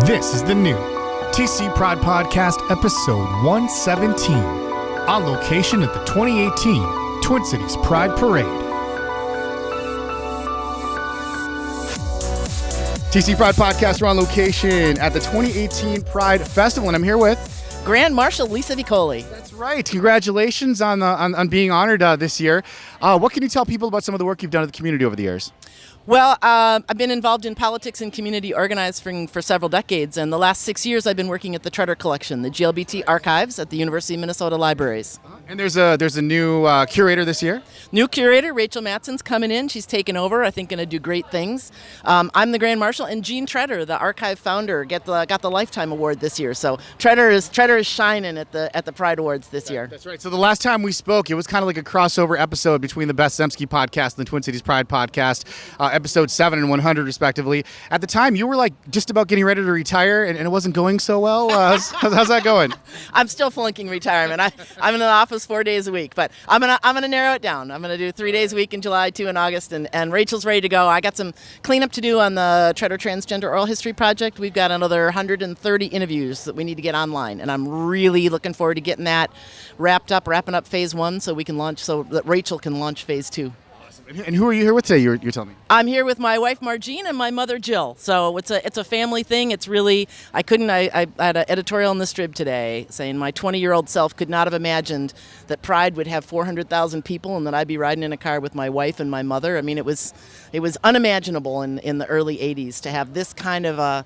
This is the new TC Pride Podcast, episode 117, on location at the 2018 Twin Cities Pride Parade. TC Pride Podcast, we're on location at the 2018 Pride Festival, and I'm here with Grand Marshal Lisa Vicoli. That's right. Congratulations on being honored this year. What can you tell people about some of the work you've done in the community over the years? Well, I've been involved in politics and community organizing for several decades, and the last 6 years I've been working at the Treader Collection, the GLBT archives at the University of Minnesota Libraries. And there's a new curator this year? New curator, Rachel Matson's coming in. She's taken over, I think going to do great things. I'm the Grand Marshal, and Jean Treader, the archive founder, got the Lifetime Award this year. So Treader is shining at the Pride Awards this year. That's right. So the last time we spoke, it was kind of like a crossover episode between the Best Zemsky podcast and the Twin Cities Pride podcast, episode 7 and 100 respectively. At the time, you were like just about getting ready to retire, and it wasn't going so well. How's that going? I'm still flunking retirement. I'm in the office 4 days a week, but I'm gonna narrow it down. I'm gonna do 3 days a week in July, 2 in August, and Rachel's ready to go. I got some cleanup to do on the Treader Transgender Oral History Project. We've got another 130 interviews that we need to get online, and I'm really looking forward to getting that wrapping up phase 1 so we can launch, so that Rachel can launch phase 2. And who are you here with today? You're telling me. I'm here with my wife Margene and my mother Jill. So it's a family thing. It's really I had an editorial in the Strib today saying my 20-year-old self could not have imagined that Pride would have 400,000 people and that I'd be riding in a car with my wife and my mother. I mean, it was unimaginable in the early 80s to have this kind of a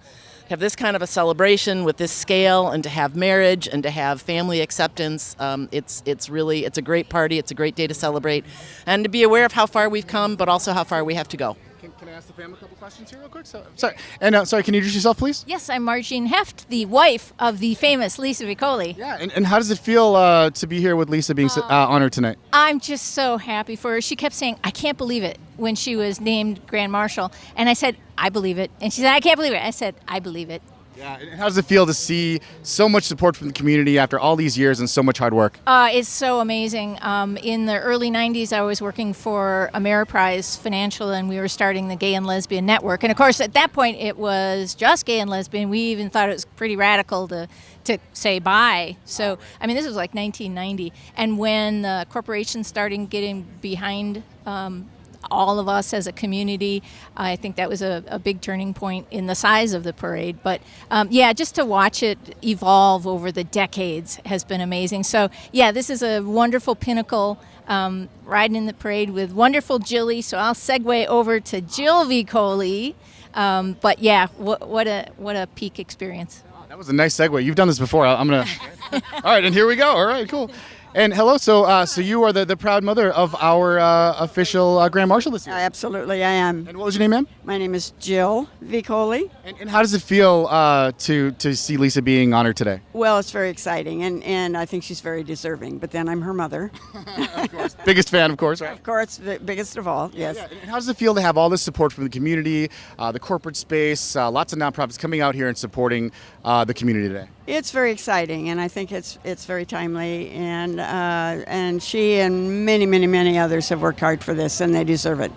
celebration with this scale, and to have marriage and to have family acceptance. It's a great party. It's a great day to celebrate, and to be aware of how far we've come, but also how far we have to go. Can I ask the family a couple questions here real quick? Sorry, can you introduce yourself, please? Yes, I'm Margene Heft, the wife of the famous Lisa Vicoli. Yeah, and how does it feel to be here with Lisa being honored tonight? I'm just so happy for her. She kept saying, I can't believe it, when she was named Grand Marshal. And I said, I believe it. And she said, I can't believe it. I said, I believe it. Yeah, and how does it feel to see so much support from the community after all these years and so much hard work? It's so amazing. In the early 90s, I was working for Ameriprise Financial, and we were starting the Gay and Lesbian Network. And of course, at that point, it was just gay and lesbian. We even thought it was pretty radical to say bye. So, I mean, this was like 1990. And when the corporations started getting behind all of us as a community, I think that was a big turning point in the size of the parade. But just to watch it evolve over the decades has been amazing. So yeah, this is a wonderful pinnacle, riding in the parade with wonderful Jilly. So I'll segue over to Jill Vicoli. But yeah, what a peak experience. That was a nice segue. You've done this before. I'm gonna. All right, and here we go. All right, cool. And hello, so you are the proud mother of our official Grand Marshal this year. Absolutely, I am. And what was your name, ma'am? My name is Jill Vicoli. And how does it feel to see Lisa being honored today? Well, it's very exciting, and I think she's very deserving. But then I'm her mother. Of course. Biggest fan, of course, right? Of course, the biggest of all, yes. Yeah. And how does it feel to have all this support from the community, the corporate space, lots of nonprofits coming out here and supporting the community today? It's very exciting, and I think it's very timely, and she and many others have worked hard for this, and they deserve it.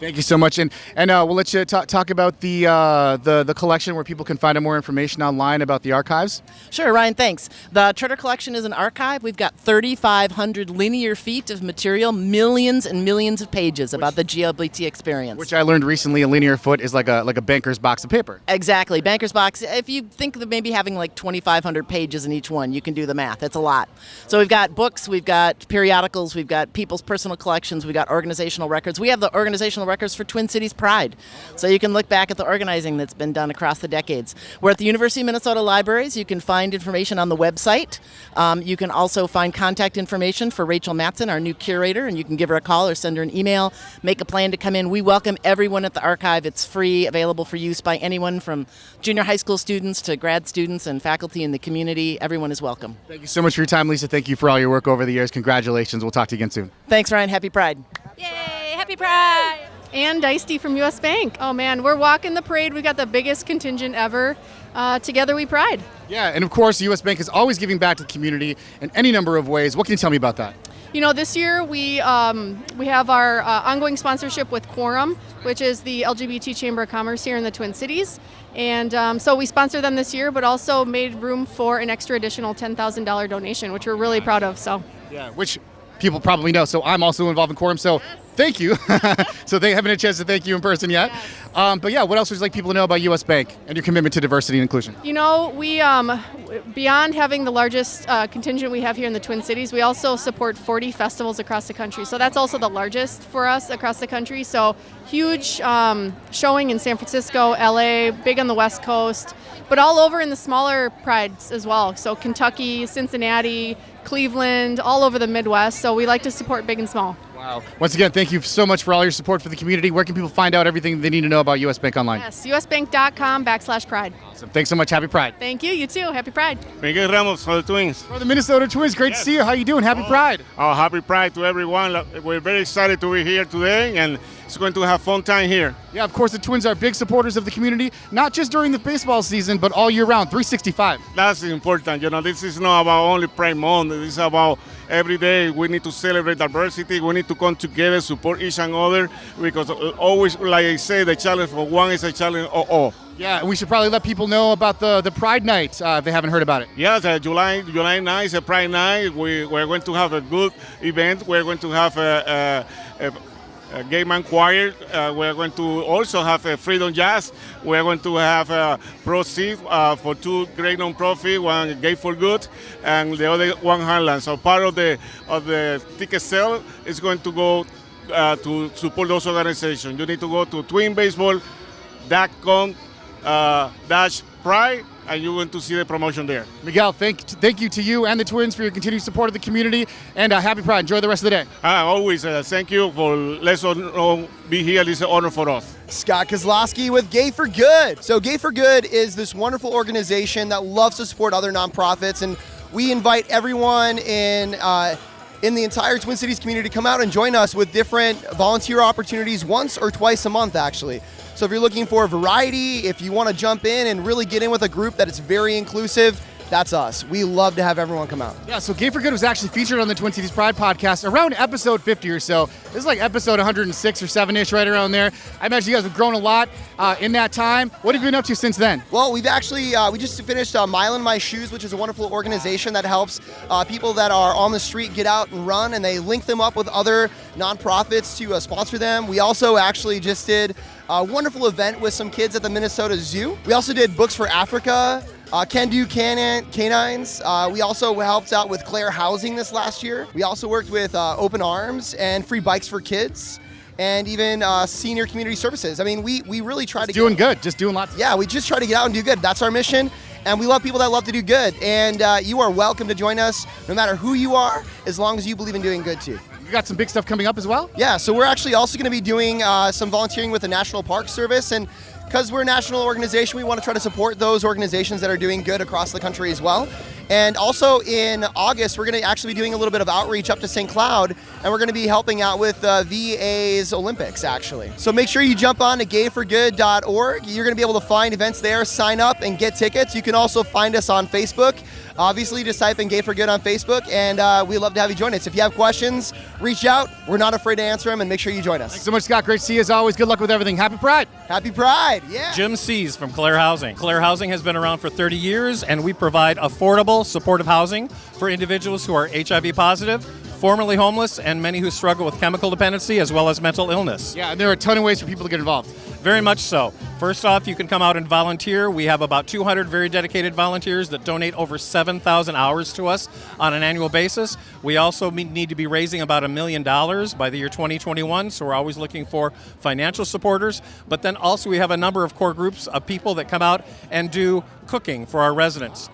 Thank you so much, and we'll let you talk about the collection, where people can find out more information online about the archives. Sure, Ryan, thanks. The Treader Collection is an archive. We've got 3,500 linear feet of material, millions and millions of pages about the GLBT experience. Which I learned recently, a linear foot is like a banker's box of paper. Exactly, banker's box. If you think of maybe having like 2,500 pages in each one, you can do the math. It's a lot. So we've got books, we've got periodicals, we've got people's personal collections, we've got organizational records. We have the organizational records for Twin Cities Pride. So you can look back at the organizing that's been done across the decades. We're at the University of Minnesota Libraries. You can find information on the website. You can also find contact information for Rachel Matson, our new curator, and you can give her a call or send her an email, make a plan to come in. We welcome everyone at the archive. It's free, available for use by anyone from junior high school students to grad students and faculty in the community. Everyone is welcome. Thank you so much for your time, Lisa. Thank you for all your work over the years. Congratulations. We'll talk to you again soon. Thanks, Ryan. Happy Pride. Yay, happy Pride! Ann Dicey from U.S. Bank. Oh man, we're walking the parade. We got the biggest contingent ever. Together we pride. Yeah, and of course, U.S. Bank is always giving back to the community in any number of ways. What can you tell me about that? This year we have our ongoing sponsorship with Quorum, which is the LGBT Chamber of Commerce here in the Twin Cities. And so we sponsor them this year, but also made room for an extra additional $10,000 donation, which we're really proud of. So, Yeah, which people probably know. So I'm also involved in Quorum. So thank you. So they haven't had a chance to thank you in person yet. But yeah, what else would you like people to know about U.S. Bank and your commitment to diversity and inclusion? We beyond having the largest contingent we have here in the Twin Cities, we also support 40 festivals across the country. So that's also the largest for us across the country. So huge showing in San Francisco, LA, big on the West Coast, but all over in the smaller prides as well. So Kentucky, Cincinnati, Cleveland, all over the Midwest. So we like to support big and small. Wow. Once again, thank you so much for all your support for the community. Where can people find out everything they need to know about U.S. Bank online? Yes, usbank.com/pride. Awesome. Thanks so much. Happy Pride. Thank you. You too. Happy Pride. Miguel Ramos for the Twins. For the Minnesota Twins, great to see you. How you doing? Happy Pride. Oh, happy Pride to everyone. We're very excited to be here today, and it's going to have fun time here. Yeah, of course, the Twins are big supporters of the community, not just during the baseball season, but all year round, 365. That's important. This is not about only Pride Month. This is about every day. We need to celebrate diversity. We need to come together, support each and other, because always, like I say, the challenge for one is a challenge for all. Yeah, and we should probably let people know about the Pride Night if they haven't heard about it. Yes, July 9th is a Pride Night. We're going to have a good event. We're going to have a gay man choir. We're going to also have a freedom jazz. We're going to have proceeds for two great non-profit, one Gay for Good and the other one Highland. So part of the ticket sale is going to go to support those organizations. You need to go to twinbaseball.com/pride and you're going to see the promotion there. Miguel, thank you to you and the Twins for your continued support of the community, and happy Pride. Enjoy the rest of the day. Always thank you for letting us be here. It's an honor for us. Scott Kozlowski with Gay for Good. So Gay for Good is this wonderful organization that loves to support other nonprofits, and we invite everyone in the entire Twin Cities community to come out and join us with different volunteer opportunities once or twice a month, actually. So if you're looking for variety, if you want to jump in and really get in with a group that is very inclusive, that's us. We love to have everyone come out. Yeah, so Gay for Good was actually featured on the Twin Cities Pride podcast around episode 50 or so. This is like episode 106 or 7-ish, right around there. I imagine you guys have grown a lot in that time. What have you been up to since then? Well, we've actually, we just finished Mile in My Shoes, which is a wonderful organization that helps people that are on the street get out and run, and they link them up with other nonprofits to sponsor them. We also actually just did a wonderful event with some kids at the Minnesota Zoo. We also did Books for Africa, Can Do Canines. We also helped out with Claire Housing this last year. We also worked with Open Arms and Free Bikes for Kids, and even Senior Community Services. I mean, we really try to doing good, just doing lots. Yeah, we just try to get out and do good. That's our mission, and we love people that love to do good. And you are welcome to join us, no matter who you are, as long as you believe in doing good too. You got some big stuff coming up as well? Yeah, so we're actually also going to be doing some volunteering with the National Park Service, and because we're a national organization, we want to try to support those organizations that are doing good across the country as well. And also in August, we're going to actually be doing a little bit of outreach up to St. Cloud, and we're going to be helping out with VA's Olympics, actually. So make sure you jump on to gayforgood.org. You're going to be able to find events there, sign up, and get tickets. You can also find us on Facebook. Obviously, just type in Gay for Good on Facebook, and we'd love to have you join us. If you have questions, reach out. We're not afraid to answer them, and make sure you join us. Thanks so much, Scott. Great to see you as always. Good luck with everything. Happy Pride. Happy Pride, yeah. Jim Sees from Claire Housing. Claire Housing has been around for 30 years, and we provide affordable, supportive housing for individuals who are HIV positive, formerly homeless, and many who struggle with chemical dependency as well as mental illness. Yeah, and there are a ton of ways for people to get involved. Very much so. First off, you can come out and volunteer. We have about 200 very dedicated volunteers that donate over 7,000 hours to us on an annual basis. We also need to be raising about $1 million by the year 2021, so we're always looking for financial supporters. But then also we have a number of core groups of people that come out and do cooking for our residents,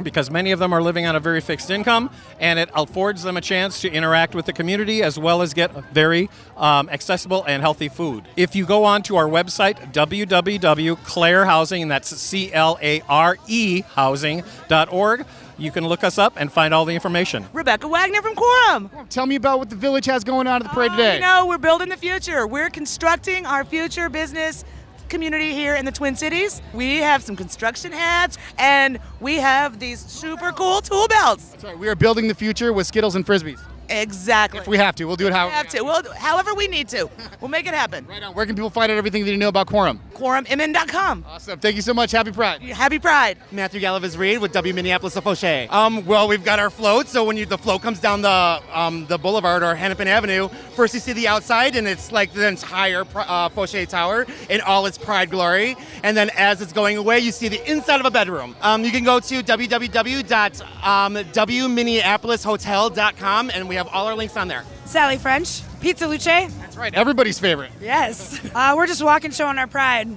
because many of them are living on a very fixed income, and it affords them a chance to interact with the community as well as get very accessible and healthy food. If you go on to our website, www.clarehousing, and that's CLARE housing.org, you can look us up and find all the information. Rebecca Wagner from Quorum. Tell me about what the village has going on at the parade today. We're building the future. We're constructing our future business community here in the Twin Cities. We have some construction hats, and we have these super cool tool belts. That's right. We are building the future with Skittles and Frisbees. Exactly. If we have to, we'll do it how We have to. However we need to. We'll make it happen. Right on. Where can people find out everything that you know about Quorum? QuorumMN.com. Awesome. Thank you so much. Happy Pride. Happy Pride. Matthew Gallivis Reed with W Minneapolis of Fauché. Well, we've got our float, so when the float comes down the boulevard or Hennepin Avenue, first you see the outside, and it's like the entire Fauché Tower in all its pride glory. And then as it's going away, you see the inside of a bedroom. You can go to www.wminneapolishotel.com, and we have all our links on there. Sally French, Pizza Luce. That's right. Everybody's favorite. Yes. We're just walking, showing our pride.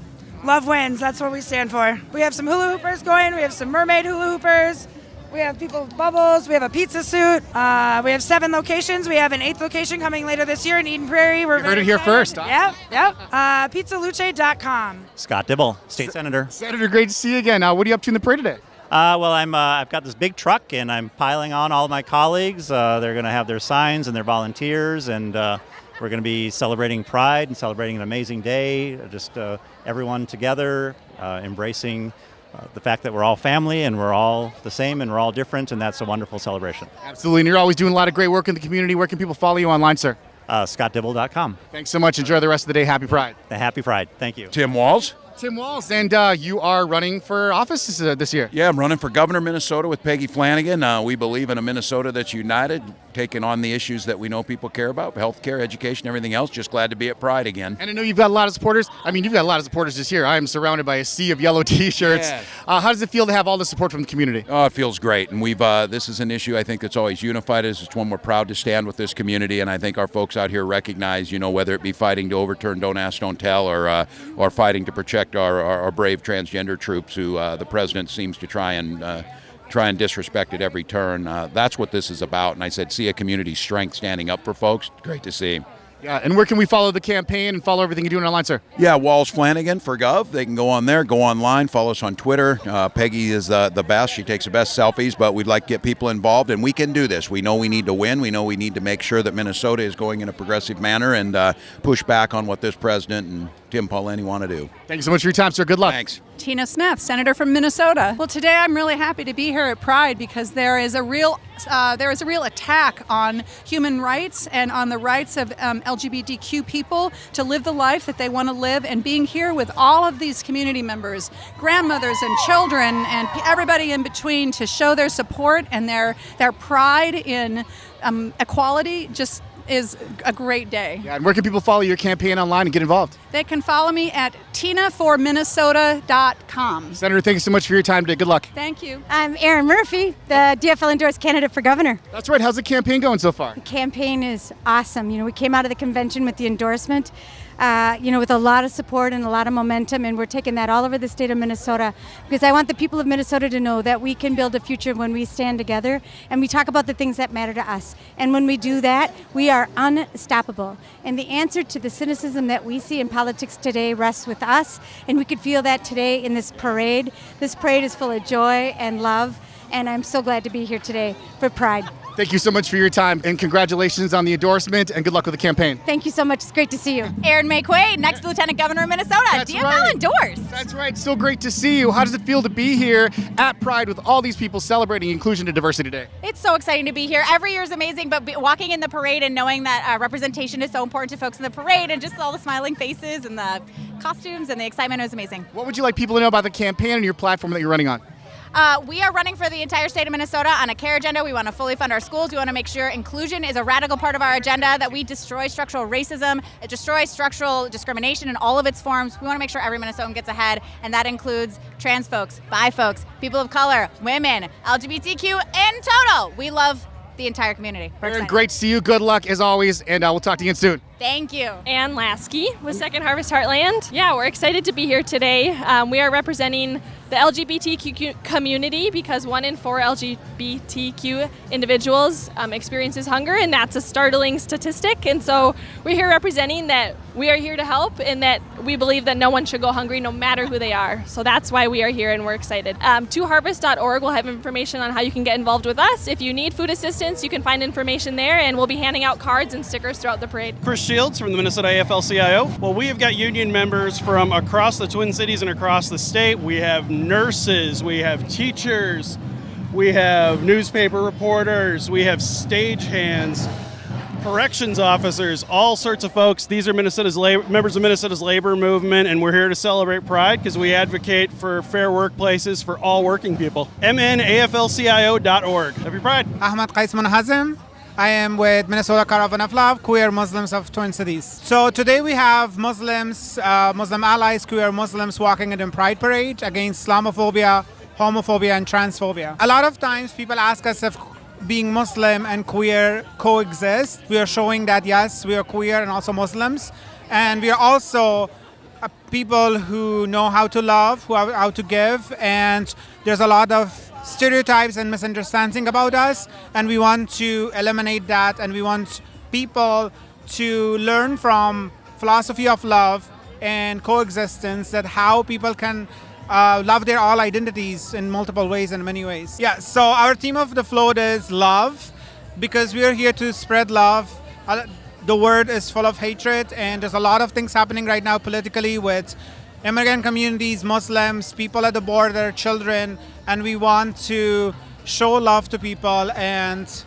Love wins. That's what we stand for. We have some hula hoopers going. We have some mermaid hula hoopers. We have people with bubbles. We have a pizza suit. We have 7 locations. We have an 8th location coming later this year in Eden Prairie. We're You heard it here first. Yep. Pizzaluce.com. Scott Dibble, State Senator. Senator, great to see you again. What are you up to in the parade today? Well, I've got this big truck, and I'm piling on all of my colleagues. They're going to have their signs and their volunteers, and we're going to be celebrating Pride and celebrating an amazing day. Just everyone together, embracing the fact that we're all family and we're all the same and we're all different, and that's a wonderful celebration. Absolutely. And you're always doing a lot of great work in the community. Where can people follow you online, sir? ScottDibble.com. Thanks so much. Enjoy the rest of the day. Happy Pride. Happy Pride. Thank you. Tim Walls. Tim Walls, and you are running for office this year. Yeah, I'm running for governor of Minnesota with Peggy Flanagan. We believe in a Minnesota that's united, taking on the issues that we know people care about, healthcare, education, everything else. Just glad to be at Pride again. And I know you've got a lot of supporters. I mean, you've got a lot of supporters this year. I am surrounded by a sea of yellow T-shirts. Yeah. How does it feel to have all the support from the community? Oh, it feels great. And this is an issue I think that's always unified us. It's one we're proud to stand with this community. And I think our folks out here recognize, whether it be fighting to overturn Don't Ask, Don't Tell, or fighting to protect our brave transgender troops who the president seems to try and disrespect at every turn. That's what this is about. And I said, see a community strength standing up for folks. Great to see. Yeah, and where can we follow the campaign and follow everything you're doing online, sir? Yeah, Walls Flanagan for Gov. They can go on there, go online, follow us on Twitter. Peggy is the best. She takes the best selfies, but we'd like to get people involved, and we can do this. We know we need to win. We know we need to make sure that Minnesota is going in a progressive manner and push back on what this president and Tim Paulini want to do. Thank you so much for your time, sir. Good luck. Thanks. Tina Smith, Senator from Minnesota. Well, today I'm really happy to be here at Pride because there is a real attack on human rights and on the rights of LGBTQ people to live the life that they want to live. And being here with all of these community members, grandmothers and children and everybody in between to show their support and their pride in equality just is a great day. Yeah, and where can people follow your campaign online and get involved? They can follow me at tinaforminnesota.com. Senator, thank you so much for your time today. Good luck. Thank you. I'm Erin Murphy, the DFL endorsed candidate for governor. That's right. How's the campaign going so far? The campaign is awesome. We came out of the convention with the endorsement, with a lot of support and a lot of momentum, and we're taking that all over the state of Minnesota because I want the people of Minnesota to know that we can build a future when we stand together and we talk about the things that matter to us. And when we do that, we are unstoppable. And the answer to the cynicism that we see in politics today rests with us, and we could feel that today in this parade. This parade is full of joy and love, and I'm so glad to be here today for Pride. Thank you so much for your time, and congratulations on the endorsement, and good luck with the campaign. Thank you so much. It's great to see you. Erin May Quaid, next Lieutenant Governor of Minnesota. That's DFL right. endorsed. That's right. So great to see you. How does it feel to be here at Pride with all these people celebrating inclusion and diversity today? It's so exciting to be here. Every year is amazing, but walking in the parade and knowing that representation is so important to folks in the parade and just all the smiling faces and the costumes and the excitement was amazing. What would you like people to know about the campaign and your platform that you're running on? We are running for the entire state of Minnesota on a care agenda. We want to fully fund our schools. We want to make sure inclusion is a radical part of our agenda, that we destroy structural racism, destroy structural discrimination in all of its forms. We want to make sure every Minnesotan gets ahead, and that includes trans folks, bi folks, people of color, women, LGBTQ in total. We love the entire community. Erin, great to see you. Good luck as always, and we'll talk to you again soon. Thank you. Ann Lasky with Second Harvest Heartland. Yeah, we're excited to be here today. We are representing the LGBTQ community because 1 in 4 LGBTQ individuals experiences hunger, and that's a startling statistic. And so we're here representing that we are here to help and that we believe that no one should go hungry no matter who they are. So that's why we are here and we're excited. ToHarvest.org will have information on how you can get involved with us. If you need food assistance, you can find information there, and we'll be handing out cards and stickers throughout the parade. Chris Shields from the Minnesota AFL-CIO. Well, we have got union members from across the Twin Cities and across the state. We have nurses, we have teachers, we have newspaper reporters, we have stagehands, corrections officers, all sorts of folks. These are members of Minnesota's labor movement, and we're here to celebrate Pride because we advocate for fair workplaces for all working people. MNAFLCIO.org. Happy Pride. Ahmad Qaisman Hazem. I am with Minnesota Caravan of Love, Queer Muslims of Twin Cities. So today we have Muslims, Muslim allies, queer Muslims walking in the Pride Parade against Islamophobia, homophobia, and transphobia. A lot of times people ask us if being Muslim and queer coexist. We are showing that yes, we are queer and also Muslims. And we are also people who know how to love, how to give. And there's a lot of stereotypes and misunderstanding about us. And we want to eliminate that. And we want people to learn from philosophy of love and coexistence, that how people can love their all identities in multiple ways and many ways. Yeah, so our theme of the float is love, because we are here to spread love. The world is full of hatred, and there's a lot of things happening right now politically with immigrant communities, Muslims, people at the border, children, and we want to show love to people and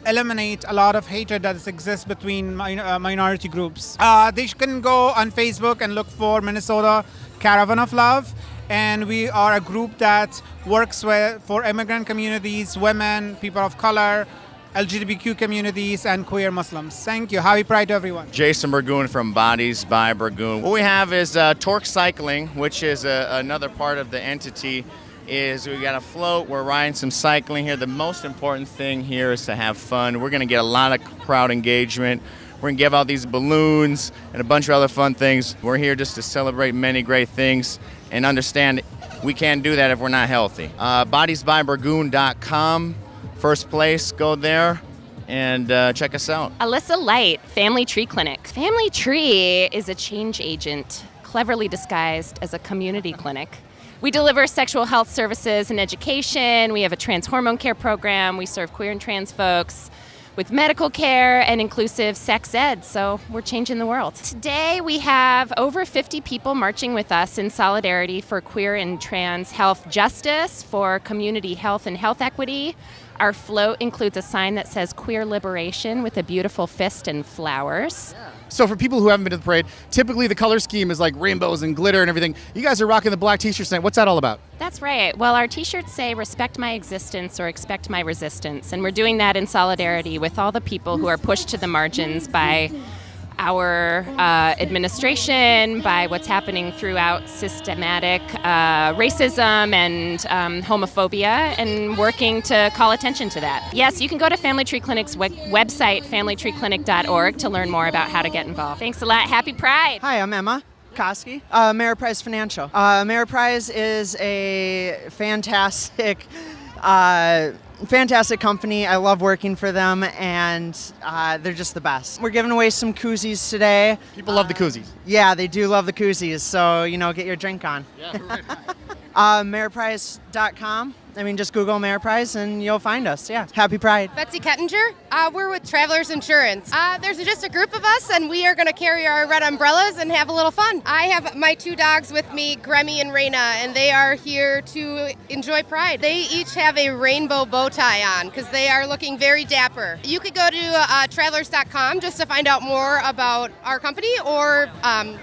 eliminate a lot of hatred that exists between minority groups. They can go on Facebook and look for Minnesota Caravan of Love. And we are a group that works for immigrant communities, women, people of color, LGBTQ communities, and queer Muslims. Thank you. Happy Pride to everyone. Jason Burgoon from Bodies by Burgoon. What we have is Torque Cycling, which is another part of the entity. Is we got a float, we're riding some cycling here. The most important thing here is to have fun. We're going to get a lot of crowd engagement. We're going to give out these balloons and a bunch of other fun things. We're here just to celebrate many great things and understand we can't do that if we're not healthy. Bodiesbyburgoon.com, first place, go there and check us out. Alyssa Light, Family Tree Clinic. Family Tree is a change agent, cleverly disguised as a community clinic. We deliver sexual health services and education. We have a trans hormone care program. We serve queer and trans folks with medical care and inclusive sex ed, so we're changing the world. Today we have over 50 people marching with us in solidarity for queer and trans health justice, for community health and health equity. Our float includes a sign that says queer liberation with a beautiful fist and flowers. So for people who haven't been to the parade, typically the color scheme is like rainbows and glitter and everything. You guys are rocking the black t-shirts tonight. What's that all about? That's right. Well, our t-shirts say respect my existence or expect my resistance. And we're doing that in solidarity with all the people who are pushed to the margins by our administration, by what's happening throughout systematic racism and homophobia, and working to call attention to that. Yes, you can go to Family Tree Clinic's website, familytreeclinic.org, to learn more about how to get involved. Thanks a lot. Happy Pride. Hi, I'm Emma Koski, Ameriprise Financial. Ameriprise is a fantastic company. I love working for them, and they're just the best. We're giving away some koozies today. People love the koozies. Yeah, they do love the koozies, so, get your drink on. Yeah, right. Ameriprise.com. Just Google Ameriprise and you'll find us. Yeah. Happy Pride. Betsy Kettinger. We're with Travelers Insurance. There's just a group of us, and we are going to carry our red umbrellas and have a little fun. I have my two dogs with me, Grammy and Raina, and they are here to enjoy Pride. They each have a rainbow bow tie on because they are looking very dapper. You could go to travelers.com just to find out more about our company or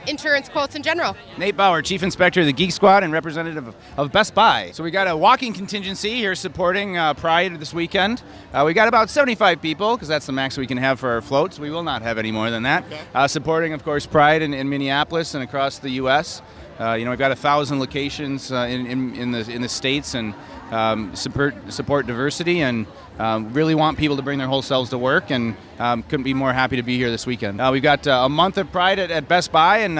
insurance quotes in general. Nate Bauer, Chief Inspector of the Geek Squad and representative of Best Buy. So we got a walking contingency here supporting Pride this weekend. We got about 75 people, because that's the max we can have for our floats. We will not have any more than that. Okay. Supporting, of course, Pride in Minneapolis and across the U.S. We've got 1,000 locations in the states, and support diversity, and really want people to bring their whole selves to work, and couldn't be more happy to be here this weekend. We've got a month of Pride at Best Buy, and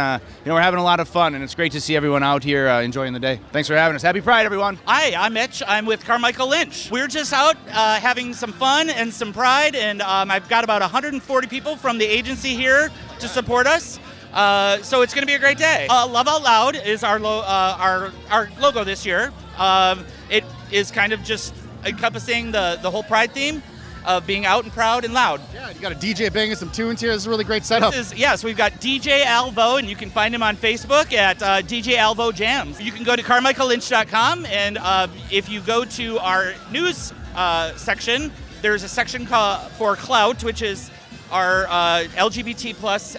we're having a lot of fun, and it's great to see everyone out here enjoying the day. Thanks for having us. Happy Pride, everyone. Hi, I'm Mitch. I'm with Carmichael Lynch. We're just out having some fun and some pride, and I've got about 140 people from the agency here to support us. So it's going to be a great day. Love Out Loud is our logo this year. It is kind of just encompassing the whole Pride theme. of being out and proud and loud. Yeah, you got a DJ banging some tunes here. This is a really great setup. Yes, we've got DJ Alvo, and you can find him on Facebook at DJ Alvo Jams. You can go to carmichaellynch.com, and if you go to our news section, there's a section for Clout, which is our LGBT plus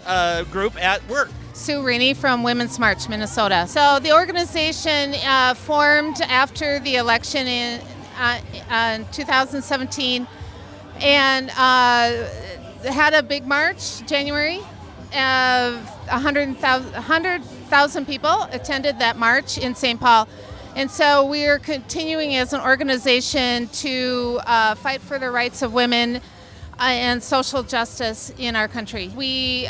group at work. Sue Rainey from Women's March, Minnesota. So the organization formed after the election in 2017 and had a big march, January. 100,000 people attended that march in St. Paul. And so we are continuing as an organization to fight for the rights of women and social justice in our country. We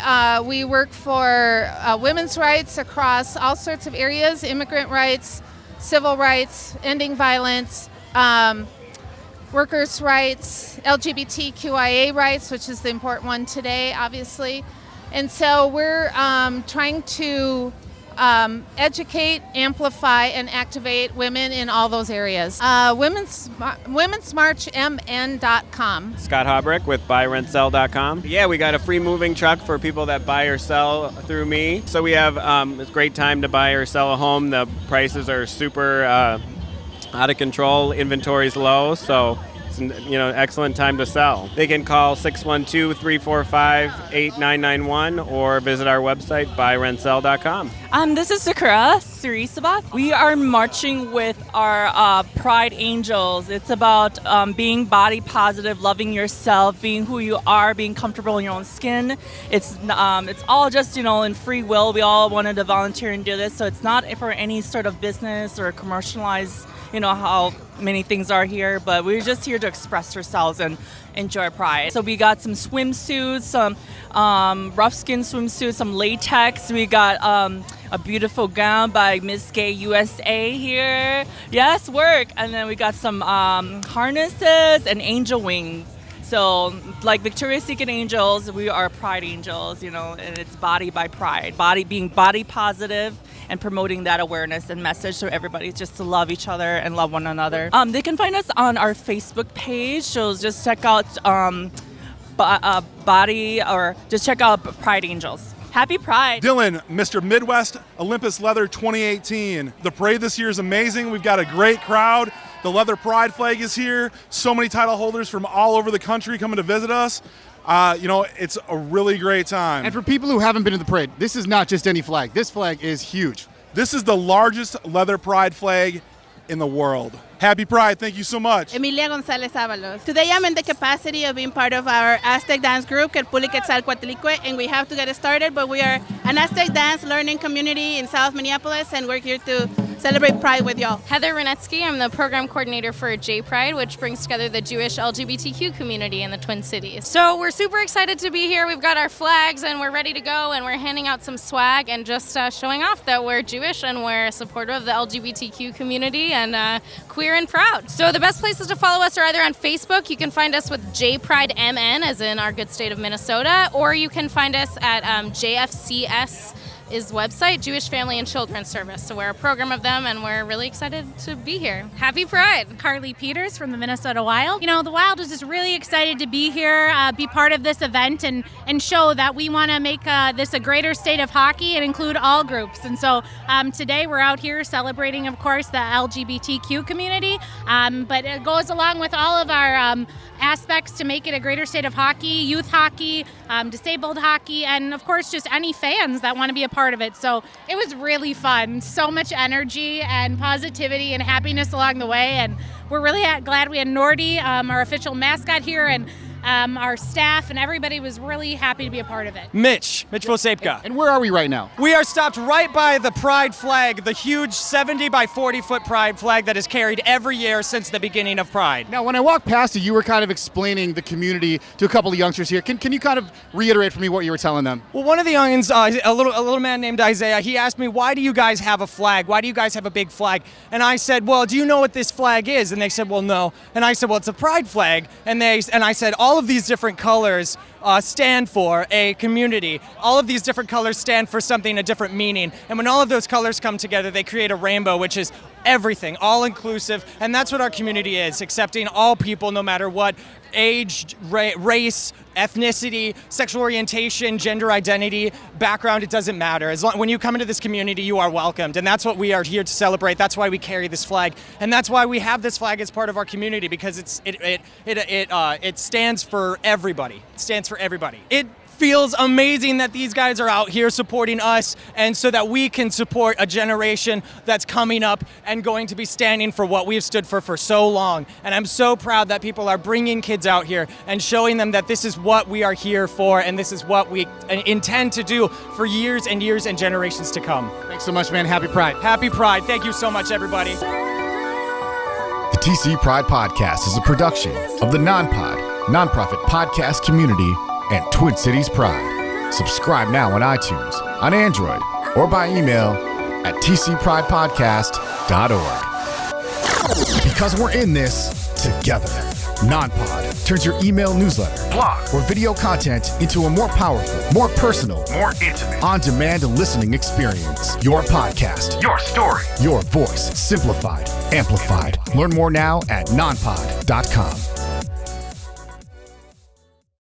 work for women's rights across all sorts of areas: immigrant rights, civil rights, ending violence, workers' rights, LGBTQIA rights, which is the important one today, obviously. And so we're trying to educate, amplify, and activate women in all those areas. Women'sMarchMN.com. Scott Hobrick with BuyRentSell.com. Yeah, we got a free moving truck for people that buy or sell through me. So we have it's a great time to buy or sell a home. The prices are super out of control. Inventory's low, so it's excellent time to sell. They can call 612-345-8991 or visit our website, BuyRentSell.com. This is Sakura Surisabath. We are marching with our Pride Angels. It's about being body positive, loving yourself, being who you are, being comfortable in your own skin. It's all just in free will. We all wanted to volunteer and do this, so it's not for any sort of business or commercialized. How many things are here, but we're just here to express ourselves and enjoy Pride. So we got some swimsuits, some rough skin swimsuits, some latex. We got a beautiful gown by Miss Gay USA here. Yes, work. And then we got some harnesses and angel wings. So, like Victoria's Secret Angels, we are Pride Angels, and it's body by pride. Being body positive and promoting that awareness and message so everybody just to love each other and love one another. They can find us on our Facebook page, so just check out just check out Pride Angels. Happy Pride. Dylan, Mr. Midwest Olympus Leather 2018. The parade this year is amazing. We've got a great crowd. The Leather Pride flag is here. So many title holders from all over the country coming to visit us. It's a really great time. And for people who haven't been to the parade, this is not just any flag. This flag is huge. This is the largest Leather Pride flag in the world. Happy Pride. Thank you so much. Emilia González Ábalos. Today I'm in the capacity of being part of our Aztec dance group, Quetzalcoatlicue, and we have to get it started, but we are an Aztec dance learning community in South Minneapolis, and we're here to celebrate Pride with y'all. Heather Renetsky, I'm the program coordinator for J Pride, which brings together the Jewish LGBTQ community in the Twin Cities. So we're super excited to be here. We've got our flags and we're ready to go, and we're handing out some swag and just showing off that we're Jewish and we're a supporter of the LGBTQ community and queer and proud. So the best places to follow us are either on Facebook. You can find us with J Pride MN, as in our good state of Minnesota, or you can find us at JFCS is website, Jewish Family and Children's Service. So we're a program of them, and we're really excited to be here. Happy Pride. Carly Peters from the Minnesota Wild. The Wild is just really excited to be here, be part of this event, and show that we want to make this a greater state of hockey and include all groups. And so today we're out here celebrating, of course, the LGBTQ community, but it goes along with all of our aspects to make it a greater state of hockey, youth hockey, disabled hockey, and of course just any fans that want to be a part of it. So it was really fun. So much energy and positivity and happiness along the way, and we're really glad we had Nordy, our official mascot here, and our staff, and everybody was really happy to be a part of it. Mitch Vosepka. And where are we right now? We are stopped right by the Pride flag, the huge 70 by 40 foot Pride flag that is carried every year since the beginning of Pride. Now, when I walked past you were kind of explaining the community to a couple of youngsters here. Can you kind of reiterate for me what you were telling them? Well, one of the youngins, a little man named Isaiah, he asked me, why do you guys have a flag? Why do you guys have a big flag? And I said, well, do you know what this flag is? And they said, well, no. And I said, well, it's a Pride flag. And I said, all of these different colors stand for a community. All of these different colors stand for something, a different meaning. And when all of those colors come together, they create a rainbow, which is everything, all inclusive. And that's what our community is, accepting all people no matter what age, race, ethnicity, sexual orientation, gender identity, background, it doesn't matter. When you come into this community, you are welcomed. And that's what we are here to celebrate. That's why we carry this flag. And that's why we have this flag as part of our community, because it stands for everybody. It stands for everybody. It feels amazing that these guys are out here supporting us, and so that we can support a generation that's coming up and going to be standing for what we've stood for so long. And I'm so proud that people are bringing kids out here and showing them that this is what we are here for, and this is what we intend to do for years and years and generations to come. Thanks so much, man. Happy Pride. Happy Pride. Thank you so much, everybody. The TC Pride Podcast is a production of the nonprofit podcast community and Twin Cities Pride. Subscribe now on iTunes, on Android, or by email at tcpridepodcast.org. Because we're in this together. NonPod turns your email newsletter, blog, or video content into a more powerful, more personal, more intimate, on-demand listening experience. Your podcast, your story, your voice, simplified, amplified. Learn more now at nonpod.com.